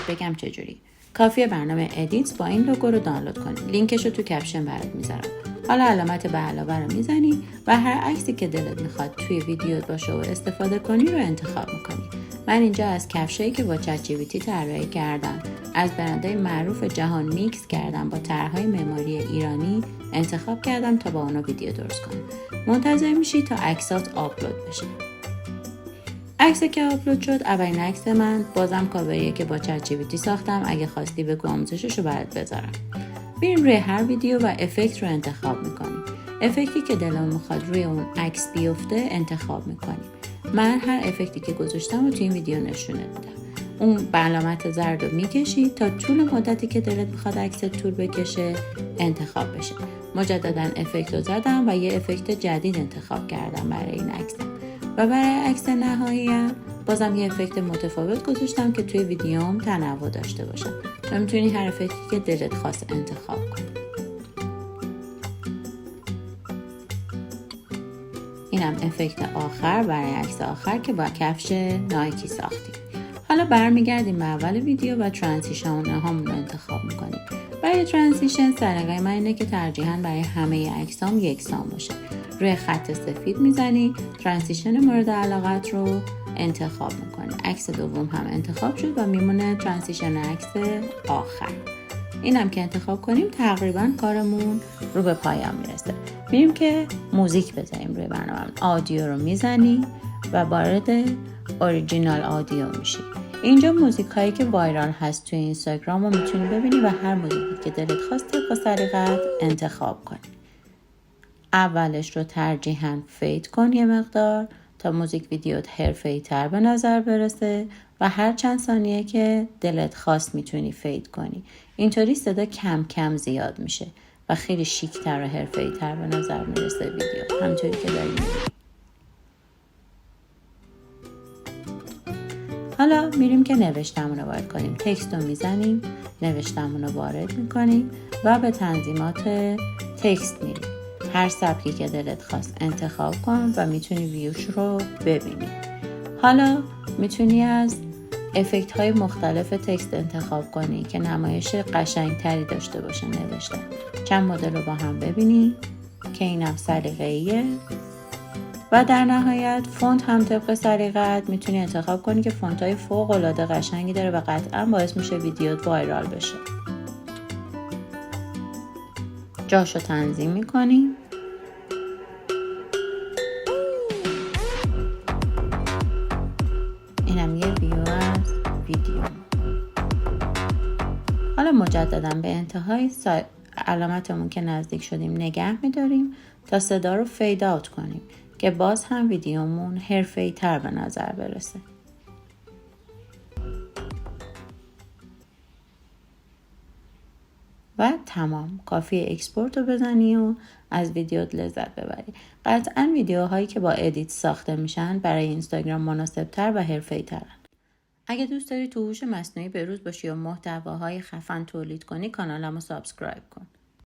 بگم چجوری. کافیه برنامه ادیتس با این لوگو رو دانلود کنی. لینکش رو تو کپشن برات میذارم. حالا علامت به علاوه رو میزنی و هر عکسی که دلت میخواد توی ویدیوت باشه و استفاده کنی رو انتخاب میکنی. من اینجا از کفشایی که با چت جی پی تی طراحی کردم از برندهای معروف جهان میکس کردم با طرحهای معماری ایرانی انتخاب کردم تا با اونا ویدیو درست کنم. منتظر میشی تا عکسات آپلود بشه. عکسی که آپلود شد اولین عکس من، بازم کاوریه که با چت جی پی تی ساختم. اگه خواستی بگو آموزششو برات بذارم. بریم روی هر ویدیو و افکت رو انتخاب میکنیم. افکتی که دلمون میخواد روی اون عکس بیفته انتخاب میکنیم. من هر افکتی که گذاشتم رو توی این ویدیو نشونت میدم. اون به علامت زرد رو میکشی تا طول مدتی که دلت میخواد عکست طول بکشه انتخاب بشه. مجددا افکت رو زدم و یه افکت جدید انتخاب کردم برای این عکسم. و برای عکس نهاییم بازم یه افکت متفاوت گذاشتم که توی ویدیوم تنوع داشته باشم. و میتونی هر افکتی که دلت خواست انتخاب کنی. اینم افکت آخر برای عکس آخر که با کفش نایکی ساختیم. حالا برمیگردیم به اول ویدیو و ترانزیشن هامون رو انتخاب میکنیم. برای ترانزیشن سلیقه من اینه که ترجیحاً برای همه عکسام یکسان باشه. روی خط سفید میزنی، ترانزیشن مورد علاقت رو انتخاب میکنی. عکس دوم هم انتخاب شد و میمونه ترانزیشن عکس آخر. اینم که انتخاب کنیم تقریبا کارمون رو به پایان میرسه. میریم که موزیک بزنیم روی برنامه. آدیو رو میزنی و وارد اوریجینال آدیو میشی. اینجا موزیک هایی که وایرال هست توی اینستاگرام رو میتونی ببینی و هر موزیکی که دلت خواسته با سلیقت انتخاب کنی. اولش رو ترجیحاً فید کن یه مقدار تا موزیک ویدیوت حرفه‌ای تر به نظر برسه و هر چند ثانیه که دلت خواست میتونی فید کنی. اینطوری صدا کم کم زیاد میشه و خیلی شیک تر و حرفه‌ای تر به نظر میرسه ویدیو. همونطوری که داری میبینی. حالا میریم که نوشتمون رو وارد کنیم. تکست رو میزنیم، نوشتمون رو وارد میکنیم و به تنظیمات تکست میریم. هر سبکی که دلت خواست انتخاب کن و میتونی ویوش رو ببینی. حالا میتونی از افکت های مختلف تکست انتخاب کنی که نمایش قشنگ تری داشته باشه نوشتن. چند مدل رو با هم ببینی که اینم سلیقه‌ایه. و در نهایت فونت هم طبق سلیقه‌ات میتونی انتخاب کنی که فونت های فوق العاده قشنگی داره و قطعا باعث میشه ویدیوت وایرال بشه. جاشو تنظیم میکنی. اینم یه ویو از ویدیو. حالا مجددا به انتهای علامتمون که نزدیک شدیم نگه میداریم تا صدا رو فید آوت کنیم که باز هم ویدیومون حرفه‌ای تر به نظر برسه. و تمام. کافیه اکسپورت رو بزنی و از ویدیوت لذت ببری. قطعاً ویدیوهایی که با ادیت ساخته میشن برای اینستاگرام مناسب تر و حرفه‌ای ترن. اگه دوست داری تو هوش مصنوعی بروز باشی و محتواهای خفن تولید کنی کانالمو سابسکرایب کن.